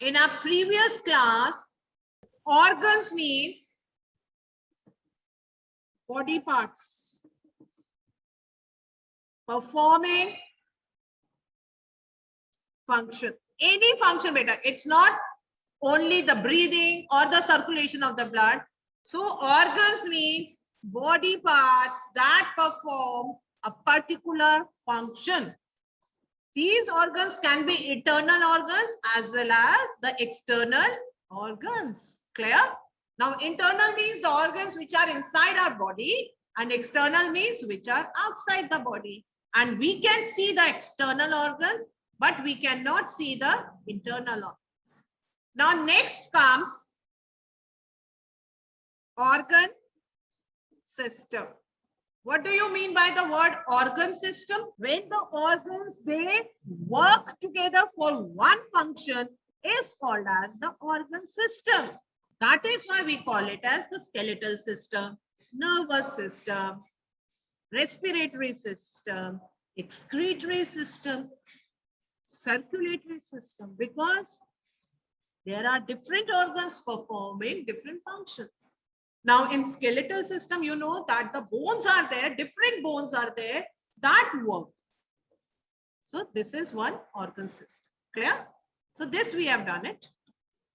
In our previous class, organs means body parts performing function. Any function, beta. It's not only the breathing or the circulation of the blood. So organs means body parts that perform a particular function. These organs can be internal organs as well as the external organs. Clear? Now, internal means the organs which are inside our body, and external means which are outside the body. And we can see the external organs, but we cannot see the internal organs. Now, next comes organ system. What do you mean by the word organ system? When the organs, they work together for one function is called as the organ system. That is why we call it as the skeletal system, nervous system, respiratory system, excretory system, circulatory system, because there are different organs performing different functions. Now, in skeletal system, you know that the bones are there, different bones are there that work. So this is one organ system. Clear? So this we have done it.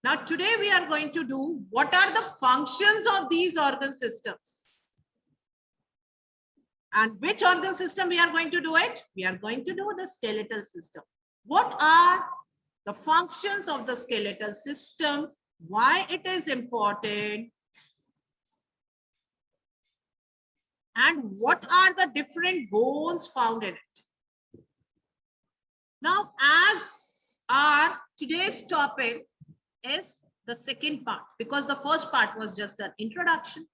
Now, today we are going to do what are the functions of these organ systems. And which organ system we are going to do it? We are going to do the skeletal system. What are the functions of the skeletal system? Why it is important? And what are the different bones found in it? Now, as our today's topic is the second part, because the first part was just an introduction.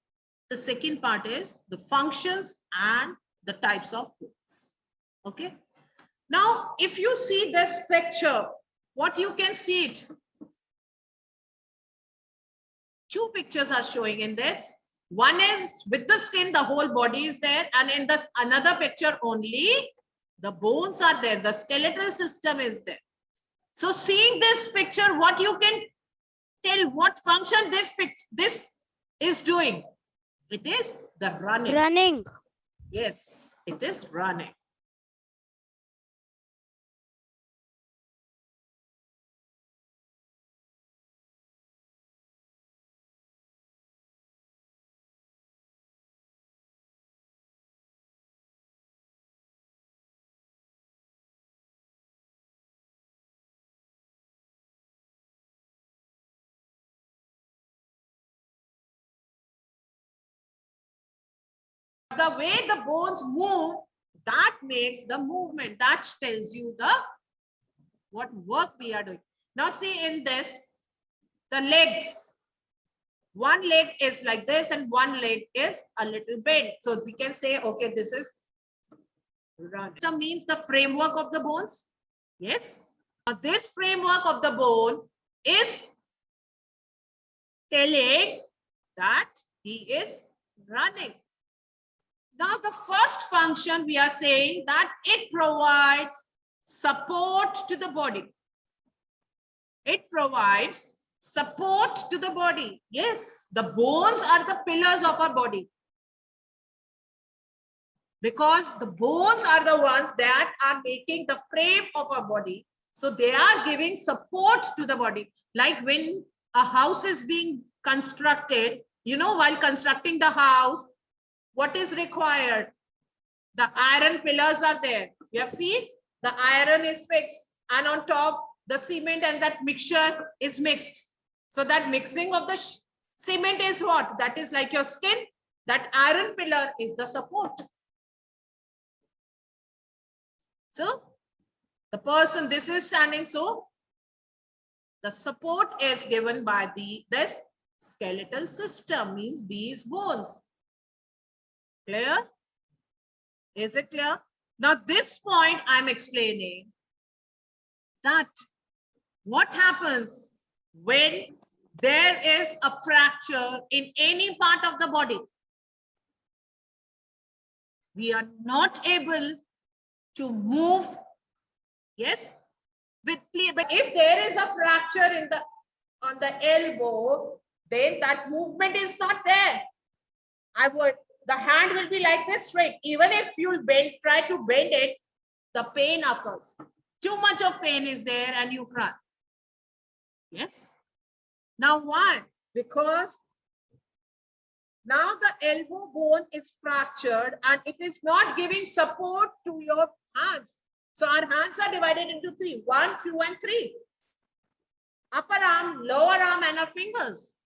The second part is the functions and the types of bones. Okay. Now, if you see this picture, what you can see it. Two pictures are showing in this. One is with the skin, the whole body is there, and in this another picture only the bones are there, the skeletal system is there. So seeing this picture, what you can tell what function this is doing? It is the running. Running. Yes, it is running. The way the bones move, that makes the movement. That tells you the what work we are doing. Now see in this, the legs. One leg is like this and one leg is a little bent. So we can say, okay, this is run. So means the framework of the bones. Yes. Now this framework of the bone is telling that he is running. Now, the first function we are saying that it provides support to the body. It provides support to the body. Yes, the bones are the pillars of our body. Because the bones are the ones that are making the frame of our body. So they are giving support to the body. Like when a house is being constructed, you know, while constructing the house, what is required? The iron pillars are there. You have seen the iron is fixed and on top the cement and that mixture is mixed. So that mixing of the cement is what? That is like your skin. That iron pillar is the support. So the person, this is standing. So the support is given by this skeletal system, means these bones. Clear? Is it clear? Now, this point I'm explaining that what happens when there is a fracture in any part of the body. We are not able to move. Yes, But if there is a fracture in the on the elbow, then that movement is not there. The hand will be like this straight. Even if you try to bend it, the pain occurs. Too much of pain is there and you cry. Yes. Now why? Because now the elbow bone is fractured and it is not giving support to your hands. So our hands are divided into three: 1, 2, and 3. Upper arm, lower arm, and our fingers.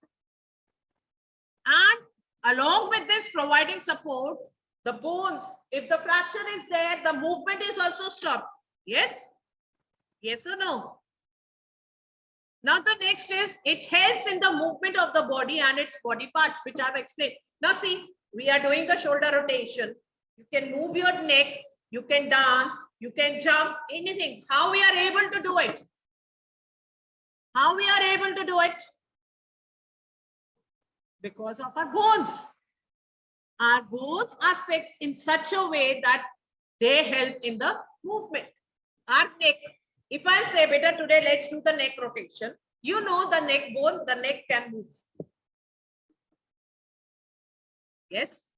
And along with this providing support, the bones, if the fracture is there, the movement is also stopped. Yes? Yes or no? Now the next is, it helps in the movement of the body and its body parts, which I've explained. Now see, we are doing the shoulder rotation. You can move your neck, you can dance, you can jump, anything. How we are able to do it? How we are able to do it? Because of our bones. Our bones are fixed in such a way that they help in the movement. Our neck, if I say, better today, let's do the neck rotation. You know the neck bone, the neck can move. Yes?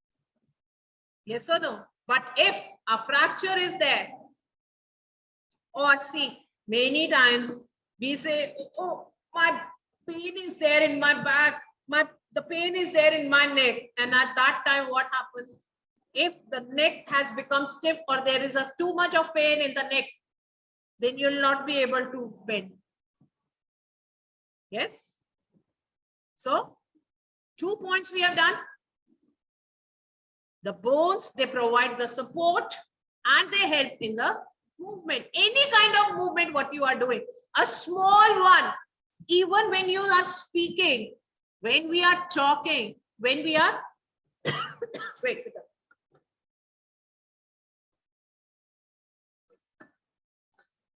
Yes or no? But if a fracture is there, or see, many times we say, oh, my pain is there in my back, the pain is there in my neck. And at that time, what happens? If the neck has become stiff or there is too much of pain in the neck, then you'll not be able to bend. Yes? So, 2 points we have done. The bones, they provide the support and they help in the movement. Any kind of movement, what you are doing. A small one, even when you are speaking, when we are talking, when we are, wait,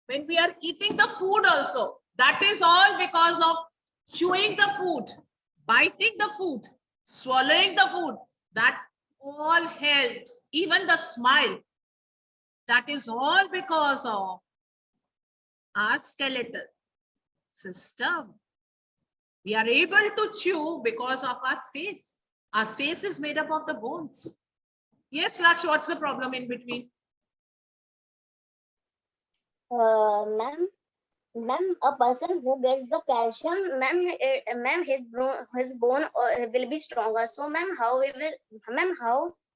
when we are eating the food also, that is all because of chewing the food, biting the food, swallowing the food. That all helps. Even the smile, that is all because of our skeletal system. We are able to chew because of our face. Our face is made up of the bones. Yes, Laksh, what's the problem in between? Ma'am, a person who gets the calcium, ma'am, his bone will be stronger. So, ma'am, how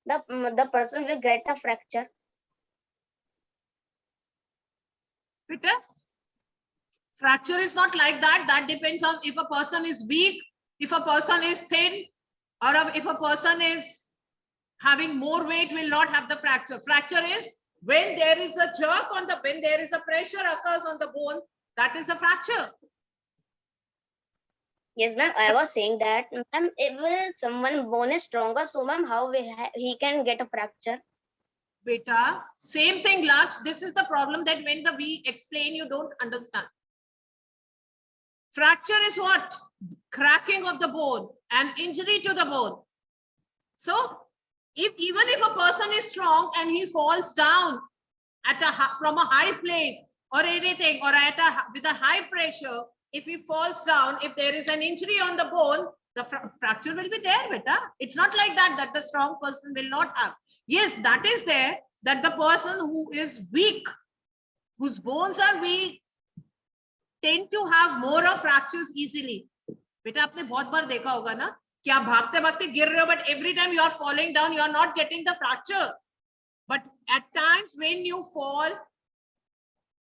the person will get a fracture? Peter? Fracture is not like that. That depends on if a person is weak, if a person is thin, or if a person is having more weight, will not have the fracture. Fracture is when there is a jerk on the, when there is a pressure occurs on the bone, that is a fracture. Yes, ma'am. I was saying that, ma'am, if someone bone is stronger, so ma'am, how he can get a fracture? Beta, same thing, Laksh. This is the problem that when we explain, you don't understand. Fracture is what? Cracking of the bone and injury to the bone. So, even if a person is strong and he falls down from a high place or anything, or with a high pressure, if he falls down, if there is an injury on the bone, the fracture will be there, beta. It's not like that the strong person will not have. Yes, that is there, that the person who is weak, whose bones are weak, tend to have more of fractures easily. बेटा आपने बहुत बार देखा होगा ना कि आप भागते भागते गिर रहे हो, but every time you are falling down, you are not getting the fracture. But at times when you fall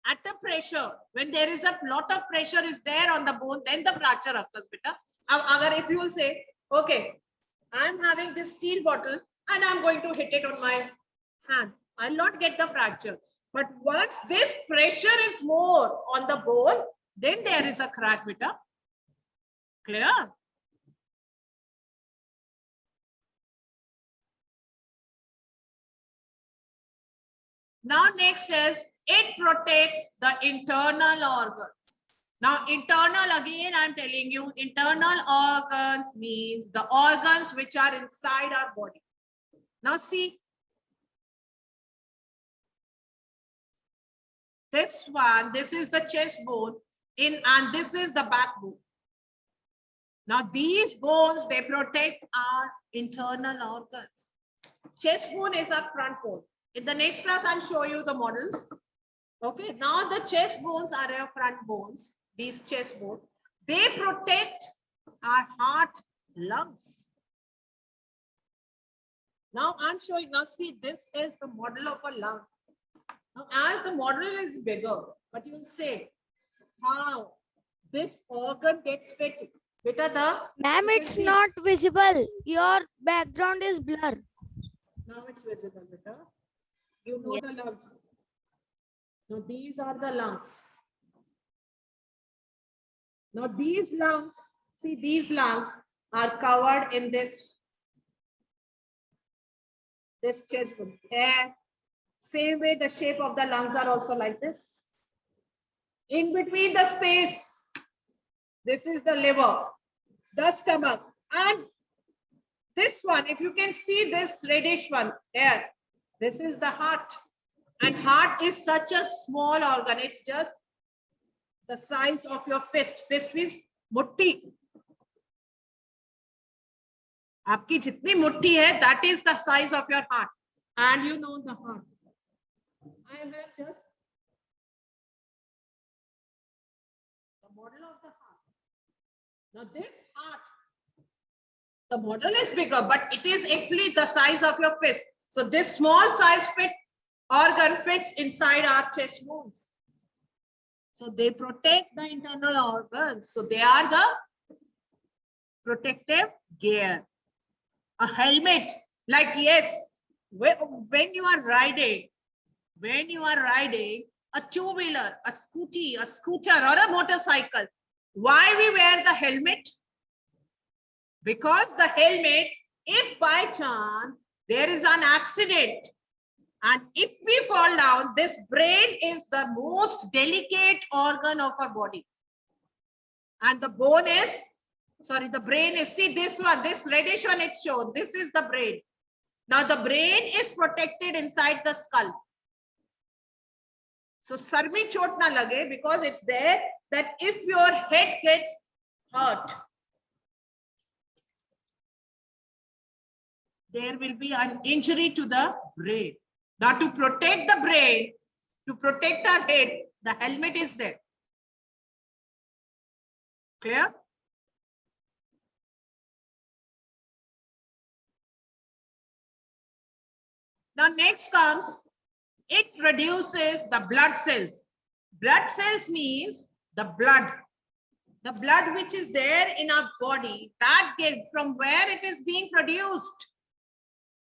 at the pressure, when there is a lot of pressure is there on the bone, then the fracture occurs, beta. Agar if you will say, okay, I'm having this steel bottle and I'm going to hit it on my hand, I'll not get the fracture. But once this pressure is more on the bone, then there is a crack, beta. Clear? Now next is, it protects the internal organs. Now internal, again I'm telling you, internal organs means the organs which are inside our body. Now see, This one, this is the chest bone and this is the backbone. Now these bones, they protect our internal organs. Chest bone is our front bone. In the next class, I'll show you the models. Okay, now the chest bones are our front bones. These chest bones, they protect our heart, lungs. Now I'm showing, now see, this is the model of a lung. Now as the model is bigger, but you'll say how this organ gets fit. Beta the Ma'am, you can it's see- not visible. Your background is blur. Now it's visible, beta. You know the lungs. Now these are the lungs. Now these lungs, see these lungs are covered in this chest bone. Air. Same way the shape of the lungs are also like this. In between the space, this is the liver, the stomach, and this one, if you can see this reddish one here, this is the heart. And heart is such a small organ. It's just the size of your fist. Fist means mutti. आपकी जितनी मुट्ठी है, that is the size of your heart. And you know the heart. I have just the model of the heart. Now this heart, the model is bigger, but it is actually the size of your fist. So this small size organ fits inside our chest bones. So they protect the internal organs. So they are the protective gear. A helmet, like yes, when you are riding a two-wheeler, a scooter or a motorcycle, why we wear the helmet? Because the helmet, if by chance there is an accident and if we fall down, this brain is the most delicate organ of our body. And the bone is, sorry, the brain is, see this one, this reddish one it's shown, this is the brain. Now the brain is protected inside the skull. So sar mein chot na lage, because it's there that if your head gets hurt, there will be an injury to the brain. Now to protect the brain, to protect our head, the helmet is there. Clear? Now next comes, it produces the blood cells. Blood cells means the blood. The blood which is there in our body, that from where it is being produced.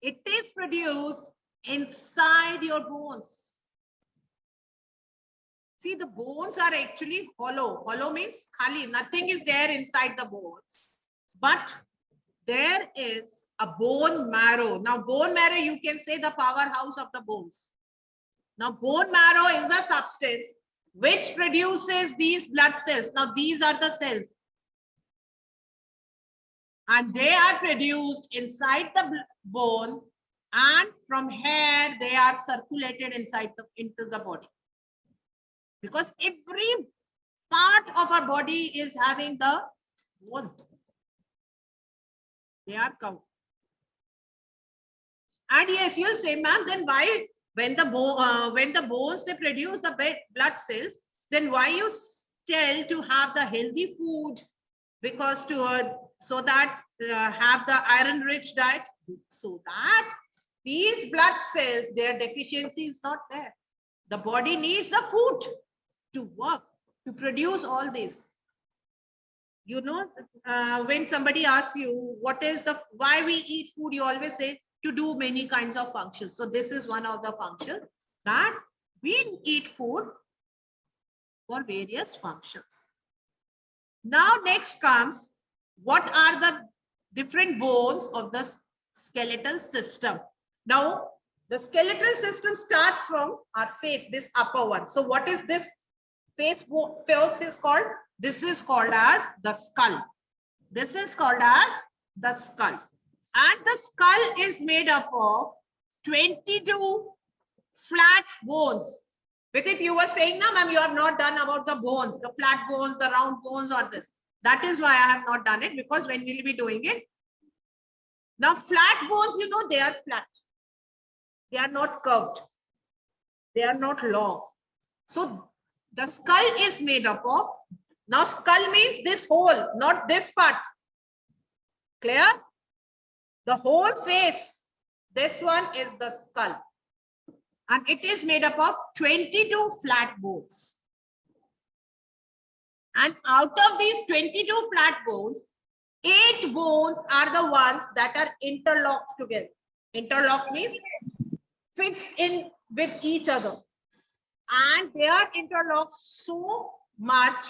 It is produced inside your bones. See, the bones are actually hollow. Hollow means khali, nothing is there inside the bones. But there is a bone marrow. Now, bone marrow, you can say the powerhouse of the bones. Now, bone marrow is a substance which produces these blood cells. Now, these are the cells. And they are produced inside the bone. And from here, they are circulated into the body. Because every part of our body is having the bone. They are covered. And yes, you'll say, ma'am, then why, when the bones they produce the blood cells, then why you tell to have the healthy food? Because to so that have the iron-rich diet, so that these blood cells, their deficiency is not there. The body needs the food to work, to produce all this. You know, when somebody asks you, what is why we eat food, you always say to do many kinds of functions. So this is one of the functions that we eat food for various functions. Now next comes, what are the different bones of the skeletal system? Now, the skeletal system starts from our face, this upper one. So what is this face is called? This is called as the skull. This is called as the skull. And the skull is made up of 22 flat bones. Vidit, you were saying, na, ma'am, you have not done about the bones, the flat bones, the round bones, or this. That is why I have not done it, because when we'll be doing it. Now, flat bones, you know, they are flat. They are not curved. They are not long. So the skull is made up of, now skull means this whole, not this part. Clear? The whole face. This one is the skull. And it is made up of 22 flat bones. And out of these 22 flat bones, 8 bones are the ones that are interlocked together. Interlocked means fixed in with each other. And they are interlocked so much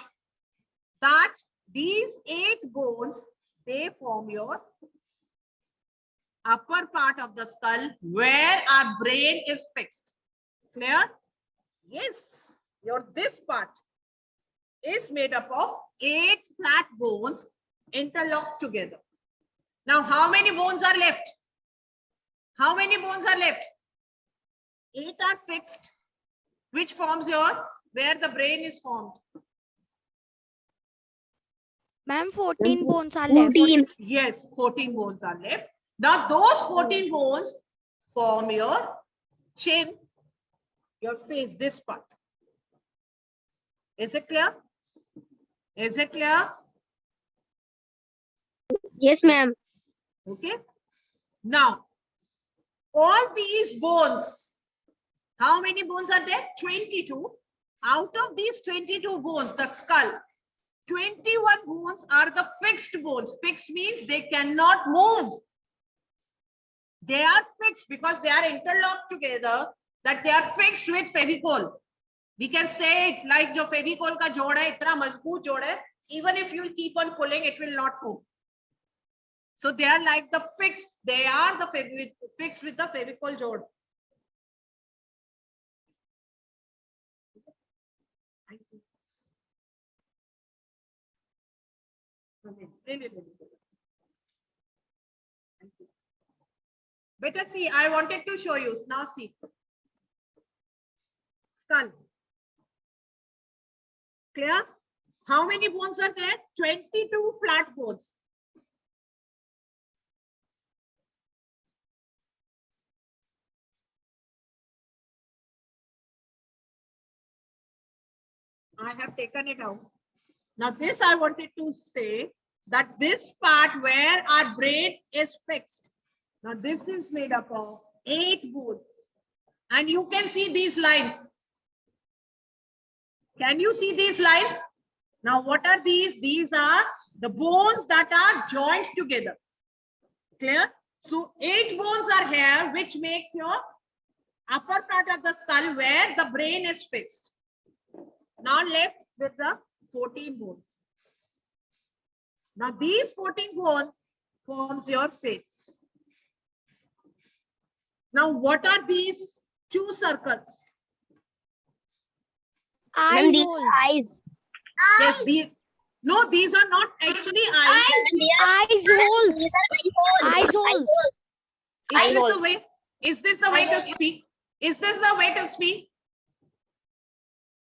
that these 8 bones, they form your upper part of the skull where our brain is fixed. Clear? Yes, your this part is made up of 8 flat bones interlocked together. Now, how many bones are left? How many bones are left? 8 are fixed, which forms your, where the brain is formed. Ma'am, 14 bones are left. 14. Yes, 14 bones are left. Now, those 14 bones form your chin, your face, this part. Is it clear? Is it clear? Yes, ma'am. Okay. Now, all these bones, how many bones are there? 22. Out of these 22 bones, the skull, 21 bones are the fixed bones. Fixed means they cannot move. They are fixed because they are interlocked together, that they are fixed with Fevicol. We can say it like jo Fevicol ka jod hai, itna mazboot jod hai, even if you keep on pulling, it will not move. So they are like the fixed, they are the fixed with the Fevicol jod. Better see, I wanted to show you. Now see. Skull. Clear? How many bones are there? 22 flat bones. I have taken it out. Now this I wanted to say that this part where our brain is fixed. Now this is made up of 8 bones. And you can see these lines. Can you see these lines? Now what are these? These are the bones that are joined together. Clear? So 8 bones are here, which makes your upper part of the skull where the brain is fixed. Now left with the 14 bones. Now these 14 bones forms your face. Now what are these 2 circles? Eye holes. Eyes. Yes, these. No, these are not actually eyes. Eyes holes. These are Eyes holes. Is this the way? Is this the way to speak? Is this the way to speak?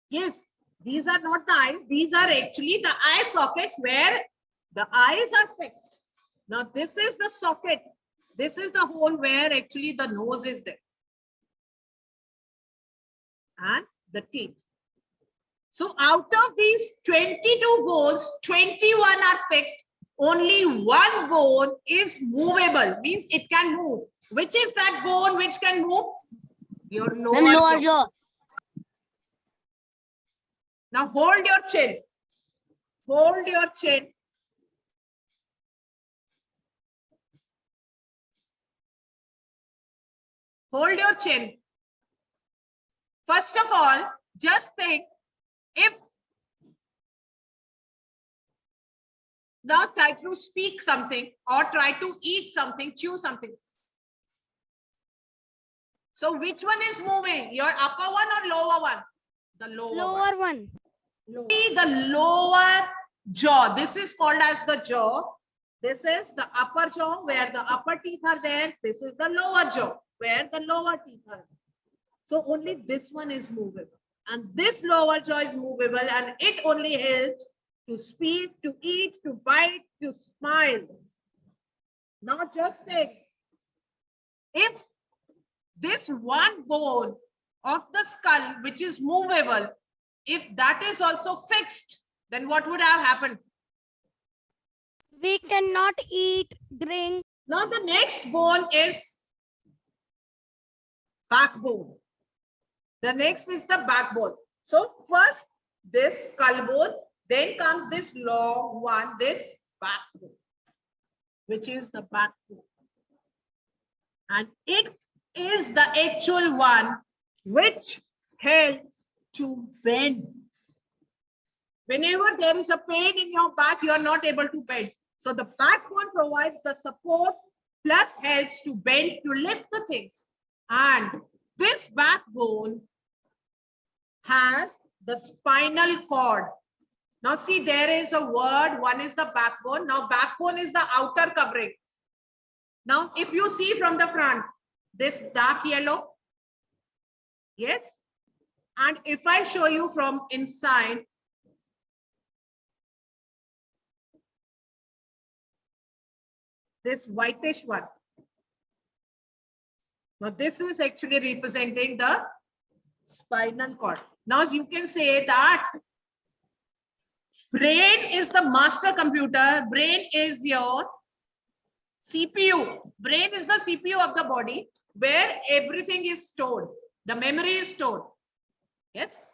Yes, these are not the eyes. These are actually the eye sockets where the eyes are fixed. Now this is the socket. This is the hole where actually the nose is there. And the teeth. So out of these 22 bones, 21 are fixed. Only 1 bone is movable, means it can move. Which is that bone which can move? Your lower jaw. Now hold your chin. Hold your chin. Hold your chin. First of all, just think, if now try to speak something or try to eat something, chew something. So which one is moving? Your upper one or lower one? The lower one. See the lower jaw. This is called as the jaw. This is the upper jaw where the upper teeth are there. This is the lower jaw where the lower teeth are there. So only this one is movable. And this lower jaw is movable and it only helps to speak, to eat, to bite, to smile. Now just think, if this one bone of the skull, which is movable, if that is also fixed, then what would have happened? We cannot eat, drink. Now the next bone is backbone. The next is the backbone. So first this skull bone, then comes this long one, this backbone, which is the backbone. And it is the actual one which helps to bend. Whenever there is a pain in your back, you are not able to bend. So the backbone provides the support plus helps to bend, to lift the things. And this backbone has the spinal cord. Now see, there is a word, one is the backbone. Now backbone is the outer covering. Now if you see from the front, this dark yellow, yes. And if I show you from inside, this whitish one. Now this is actually representing the spinal cord. Now you can say that brain is the master computer. Brain is your CPU. Brain is the CPU of the body where everything is stored. The memory is stored. Yes.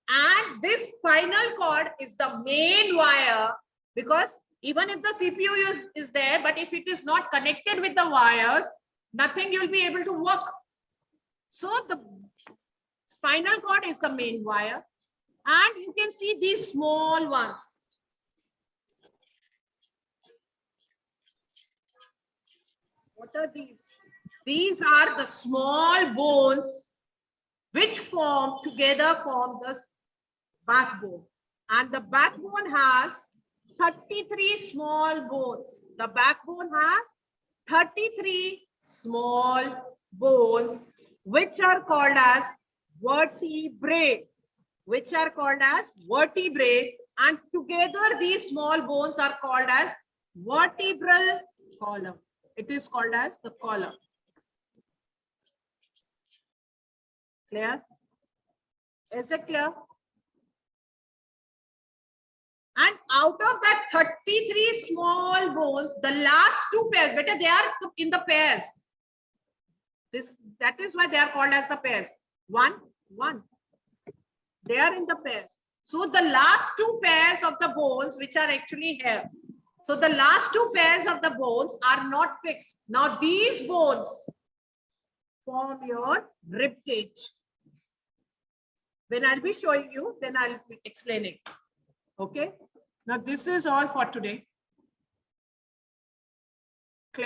And this spinal cord is the main wire, because even if the CPU is there, but if it is not connected with the wires, nothing you'll be able to work. So the spinal cord is the main wire. And you can see these small ones. What are these? These are the small bones which form together form the backbone. And the backbone has 33 small bones. The backbone has 33 small bones, which are called as vertebrae. Which are called as vertebrae. And together these small bones are called as vertebral column. It is called as the column. Clear? Is it clear? And out of that 33 small bones, the last two pairs, better they are in the pairs. That is why they are called as the pairs. One. They are in the pairs. So the last two pairs of the bones, which are actually here. So the last two pairs of the bones are not fixed. Now these bones form your rib cage. When I'll be showing you, then I'll be explaining. Okay. Now this is all for today.